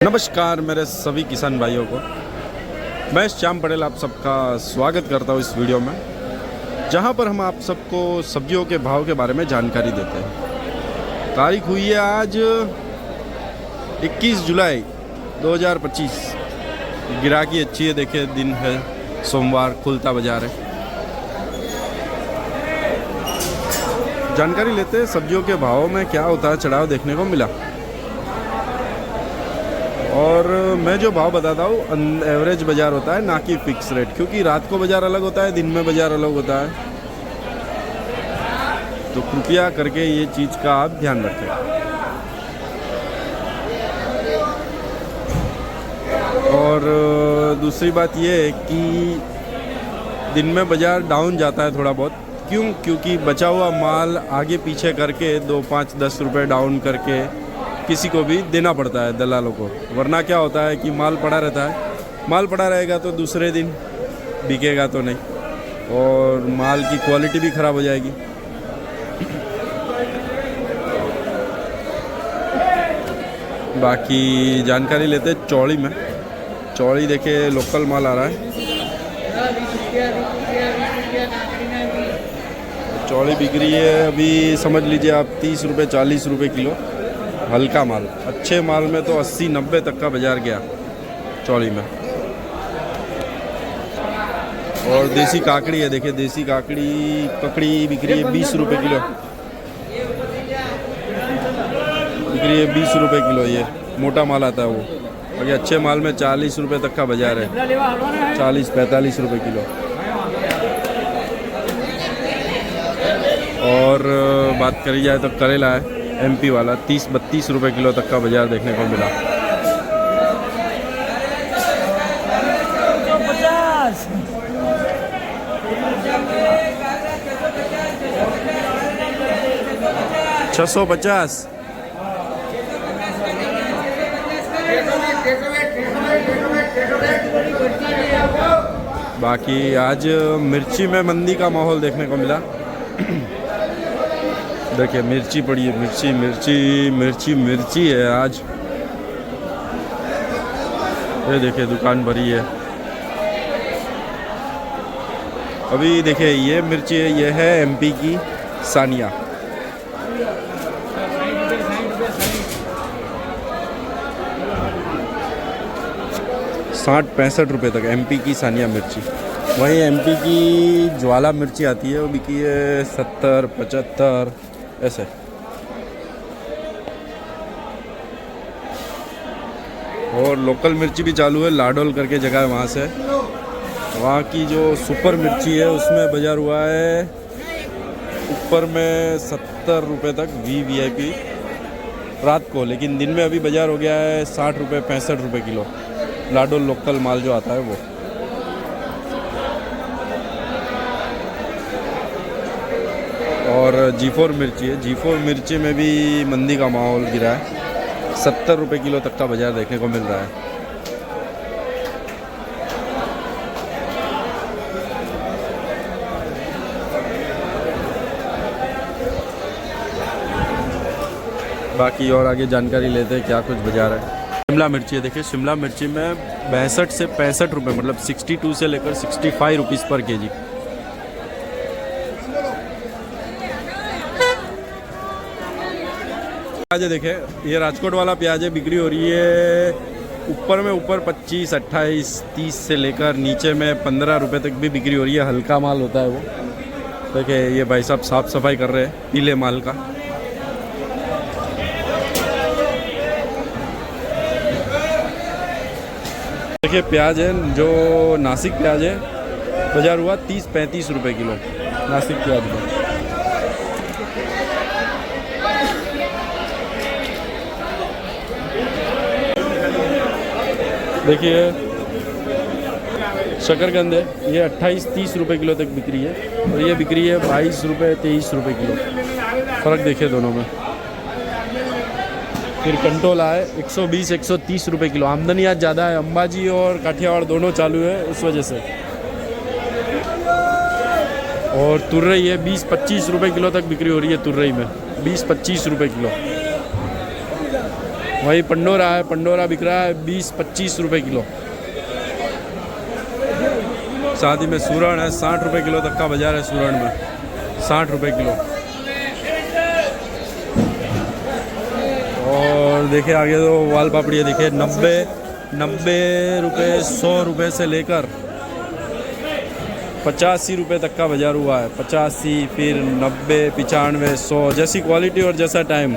नमस्कार मेरे सभी किसान भाइयों को, मैं श्याम पटेल आप सबका स्वागत करता हूँ इस वीडियो में, जहाँ पर हम आप सबको सब्जियों के भाव के बारे में जानकारी देते हैं। तारीख हुई है आज 21 जुलाई 2025। गिराकी अच्छी है, देखिए दिन है सोमवार, खुलता बाजार है। जानकारी लेते हैं सब्जियों के भाव में क्या उतार चढ़ाव देखने को मिला। और मैं जो भाव बताता हूँ एवरेज बाज़ार होता है, ना कि फिक्स रेट, क्योंकि रात को बाज़ार अलग होता है, दिन में बाज़ार अलग होता है। तो कृपया करके ये चीज़ का आप ध्यान रखें। और दूसरी बात ये है कि दिन में बाज़ार डाउन जाता है थोड़ा बहुत। क्यों? क्योंकि बचा हुआ माल आगे पीछे करके 2, 5, 10 रुपये डाउन करके किसी को भी देना पड़ता है, दलालों को। वरना क्या होता है कि माल पड़ा रहता है, माल पड़ा रहेगा तो दूसरे दिन बिकेगा तो नहीं, और माल की क्वालिटी भी ख़राब हो जाएगी। बाकी जानकारी लेते हैं चौड़ी में। चौड़ी देखिए लोकल माल आ रहा है। चौड़ी बिक रही है अभी, समझ लीजिए आप 30 रुपये 40 रुपये किलो। हल्का माल, अच्छे माल में तो 80-90 तक का बाजार गया चौड़ी में। और देसी काकड़ी है, देखिए देसी ककड़ी बिक रही है 20 रुपये किलो। बिक रही है 20 रुपये किलो। ये मोटा माल आता है वो। और अच्छे माल में 40 रुपये तक का बाजार है, 40-45 रुपये किलो। और बात करी जाए तो करेला है एमपी वाला, 30-32 रुपये किलो तक का बाजार देखने को मिला। $650। बाकी आज मिर्ची में मंदी का माहौल देखने को मिला। देखिए मिर्ची पड़ी है, मिर्ची है आज। ये देखिए दुकान भरी है। अभी देखिए ये मिर्ची है, ये है एमपी की सानिया। ₹60-65 तक एमपी की सानिया मिर्ची। वहीं एमपी की ज्वाला मिर्ची आती है, वो बिकी है 70-75 ऐसे। और लोकल मिर्ची भी चालू है, लाडोल करके जगह है, वहाँ से। वहाँ की जो सुपर मिर्ची है उसमें बाजार हुआ है ऊपर में 70 रुपये तक वीआईपी रात को, लेकिन दिन में अभी बाजार हो गया है 60 रुपये 65 रुपये किलो। लाडोल लोकल माल जो आता है वो। और G4 मिर्ची है, G4 मिर्ची में भी मंदी का माहौल गिरा है, 70 रुपये किलो तक का बाजार देखने को मिल रहा है। बाकी और आगे जानकारी लेते हैं क्या कुछ बाजार है। शिमला मिर्ची है, देखिए शिमला मिर्ची में 62 से 65 रुपये, मतलब 62 से लेकर 65 रुपीज़ पर केजी। प्याज है, देखे ये राजकोट वाला प्याज है, बिक्री हो रही है ऊपर में 25, 28, 30 से लेकर नीचे में 15 रुपये तक भी बिक्री हो रही है। हल्का माल होता है वो। देखिए ये भाई साहब साफ सफाई कर रहे हैं पीले माल का। देखिए प्याज है, जो नासिक प्याज है, बाजार हुआ 30-35 रुपये किलो नासिक प्याज में। देखिए शकरकंद है, ये 28-30 रुपये किलो तक बिक्री है, और ये बिक्री है 22 रुपये 23 रुपये किलो। फ़र्क देखिए दोनों में। फिर कंटोला है 120-130 रुपये किलो। आमदनी आज ज़्यादा है, अंबाजी और काठियावाड़ दोनों चालू है उस वजह से। और तुर्रई है 20-25 रुपये किलो तक बिक्री हो रही है। तुर्रई में 20-25 रुपये किलो। वही पंडोरा है, पंडोरा बिक रहा है 20-25 रुपये किलो। साथ ही में सूरण है 60 रुपये किलो तक का बाजार है। सूरण में 60 रुपये किलो। और देखिए आगे तो वाल पापड़ी है, देखिए 90 रुपये, 100 रुपये से लेकर 85 रुपये तक का बाजार हुआ है। 85, फिर 90, 95, 100, जैसी क्वालिटी और जैसा टाइम।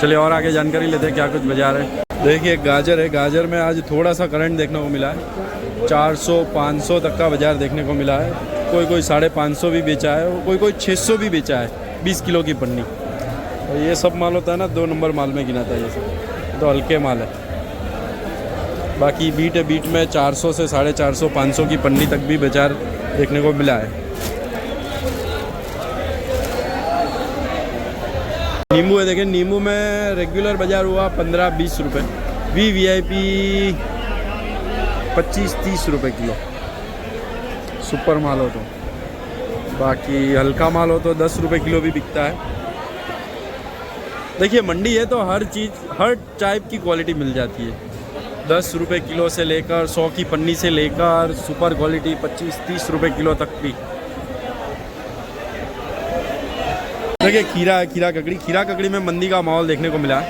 चलिए और आगे जानकारी लेते हैं क्या कुछ बाजार है। देखिए गाजर है, गाजर में आज थोड़ा सा करंट देखने को मिला है। 400-500 तक का बाजार देखने को मिला है। कोई 550 भी बेचा है और कोई 600 भी बेचा है 20 किलो की पन्नी। और ये सब माल होता है ना 2 नंबर माल में गिनाता है, ये सब तो हल्के माल है। बाकी बीट है, बीट में 400 से 450, 500 की पन्नी तक भी बाजार देखने को मिला है। नींबू है, देखिए नींबू में रेगुलर बाजार हुआ 15-20 रुपये। VIP 25-30 रुपये किलो सुपर माल हो तो। बाकी हल्का माल हो तो 10 रुपये किलो भी बिकता है। देखिए मंडी है तो हर चीज़, हर टाइप की क्वालिटी मिल जाती है। 10 रुपये किलो से लेकर 100 की पन्नी से लेकर सुपर क्वालिटी 25-30 रुपये किलो तक भी। देखिए खीरा है, खीरा ककड़ी। खीरा ककड़ी में मंदी का माहौल देखने को मिला।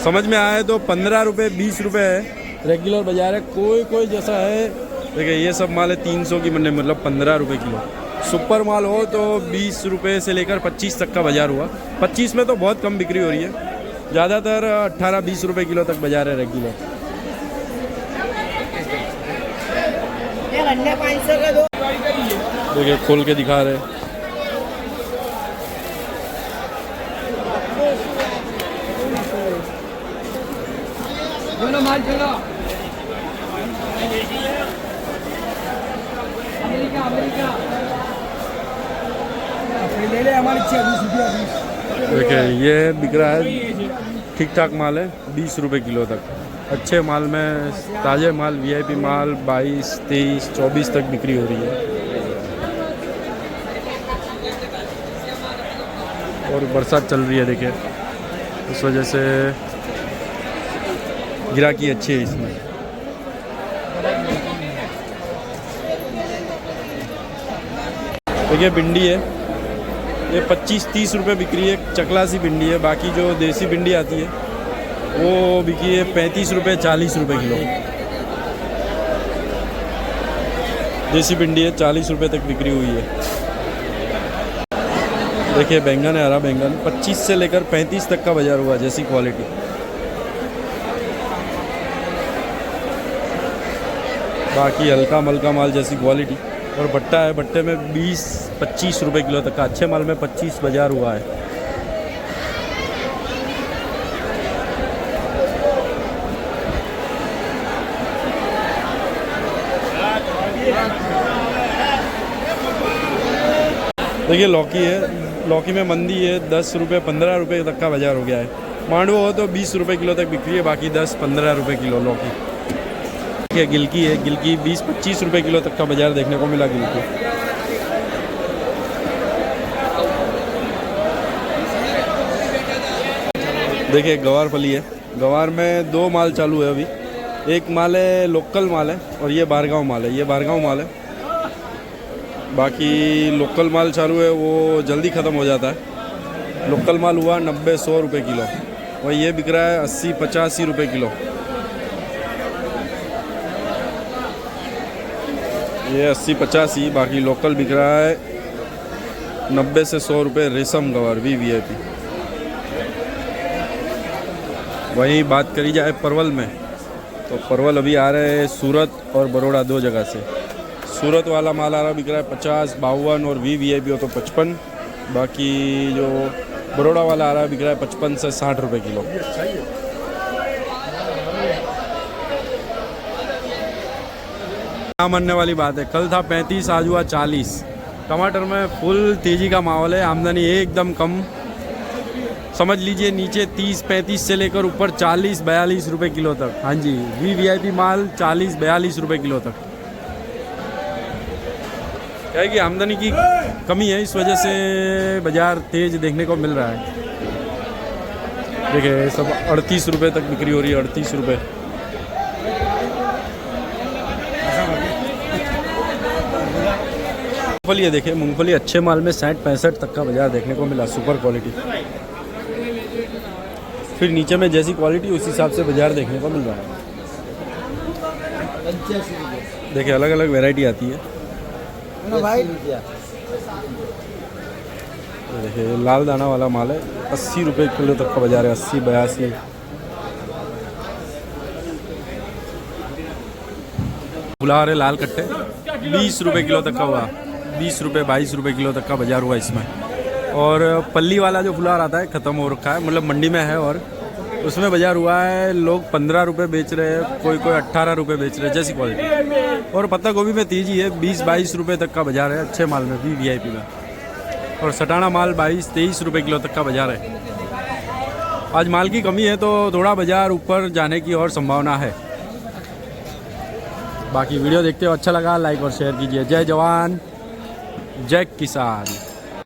समझ में आया तो 15 रुपये 20 रुपये है रेगुलर बाजार है। कोई जैसा है, देखिए ये सब माल है 300 की मंडी, मतलब 15 रुपये किलो। सुपर माल हो तो 20 रुपये से लेकर 25 तक का बाजार हुआ। 25 में तो बहुत कम बिक्री हो रही है, ज़्यादातर 18-20 रुपये किलो तक बाजार है रेगुलर। देखिए खोल के दिखा रहे। देखिए ये बिक रहा है, ठीक ठाक माल है 20 रुपये किलो तक। अच्छे माल में ताज़े माल VIP माल 22, 23, 24 तक बिक्री हो रही है। और बरसात चल रही है, देखिए इस वजह से गिराकी अच्छी है इसमें। देखिए भिंडी है, ये 25-30 रुपये बिक्री है। चकला सी भिंडी है। बाकी जो देसी भिंडी आती है वो बिकी है 35 रुपये 40 रुपये किलो। देसी भिंडी है 40 रुपये तक बिक्री हुई है। देखिए बैंगन है, हरा बैंगन 25 से लेकर 35 तक का बाजार हुआ, जैसी क्वालिटी। बाकी हल्का मलका माल जैसी क्वालिटी। और भट्टा है, भट्टे में 20-25 रुपये किलो तक का। अच्छे माल में 25 बाजार हुआ है। देखिए लौकी है, लौकी में मंदी है 10 रुपये 15 रुपये तक का बाजार हो गया है। मांडवा हो तो 20 रुपये किलो तक बिक्री है, बाकी 10-15 रुपये किलो लौकी। देखिए गिलकी है, गिलकी 20-25 रुपये किलो तक का बाजार देखने को मिला गिलकी। देखिए गवार फली है, गवार में 2 माल चालू है अभी। एक माल है लोकल माल है और ये बारगांव माल है, ये बारगांव माल है। बाकी लोकल माल चालू है वो जल्दी ख़त्म हो जाता है। लोकल माल हुआ 90-100 रुपये किलो और ये बिक रहा है 80-85 रुपये किलो। ये 80-85, बाकी लोकल बिक रहा है 90 से 100 रुपये। रेशम गवार भी VIP। वहीं बात करी जाए परवल में, तो परवल अभी आ रहे हैं सूरत और बड़ौदा 2 जगह से। सूरत वाला माल आ रहा बिक रहा है 50, 52 और VIP हो तो 55। बाकी जो बड़ौदा वाला आ रहा है बिक रहा है 55 से 60 रुपये किलो। मानने वाली बात है, कल था 35, आज हुआ 40। टमाटर में फुल तेज़ी का माहौल है, आमदनी एकदम कम। समझ लीजिए नीचे 30-35 से लेकर ऊपर 40-42 रुपये किलो तक। हाँ जी, VIP माल 40-42 रुपये किलो तक। क्या है कि आमदनी की कमी है, इस वजह से बाज़ार तेज़ देखने को मिल रहा है। देखिए सब 38 रुपये तक बिक्री हो रही है, 38 रुपये। मूंगफली है, देखिए मूंगफली अच्छे माल में 60-65 तक का बाज़ार देखने को मिला, सुपर क्वालिटी। फिर नीचे में जैसी क्वालिटी उस हिसाब से बाज़ार देखने को मिल रहा है। देखिए अलग अलग वैरायटी आती है। देखिए लाल दाना वाला माल है, 80 रुपये किलो तक का बाज़ार है, 80-82। फुलहार है लाल कट्टे, 20 रुपये किलो तक का हुआ, 20 रुपये 22 रुपये किलो तक का बाज़ार हुआ इसमें। और पल्ली वाला जो फुलहार आता है ख़त्म हो रखा है, मतलब मंडी में है, और उसमें बाज़ार हुआ है, लोग 15 रुपये बेच रहे हैं, कोई 18 रुपये बेच रहे हैं, जैसी क्वालिटी। और पत्ता गोभी में तेजी है, 20-22 रुपये तक का बाज़ार है अच्छे माल में भी, VIP में। और सटाना माल 22-23 रुपये किलो तक का बाज़ार है। आज माल की कमी है तो थोड़ा बाज़ार ऊपर जाने की और संभावना है। बाकी वीडियो देखते हो अच्छा लगा लाइक और शेयर कीजिए। जय जवान जय किसान।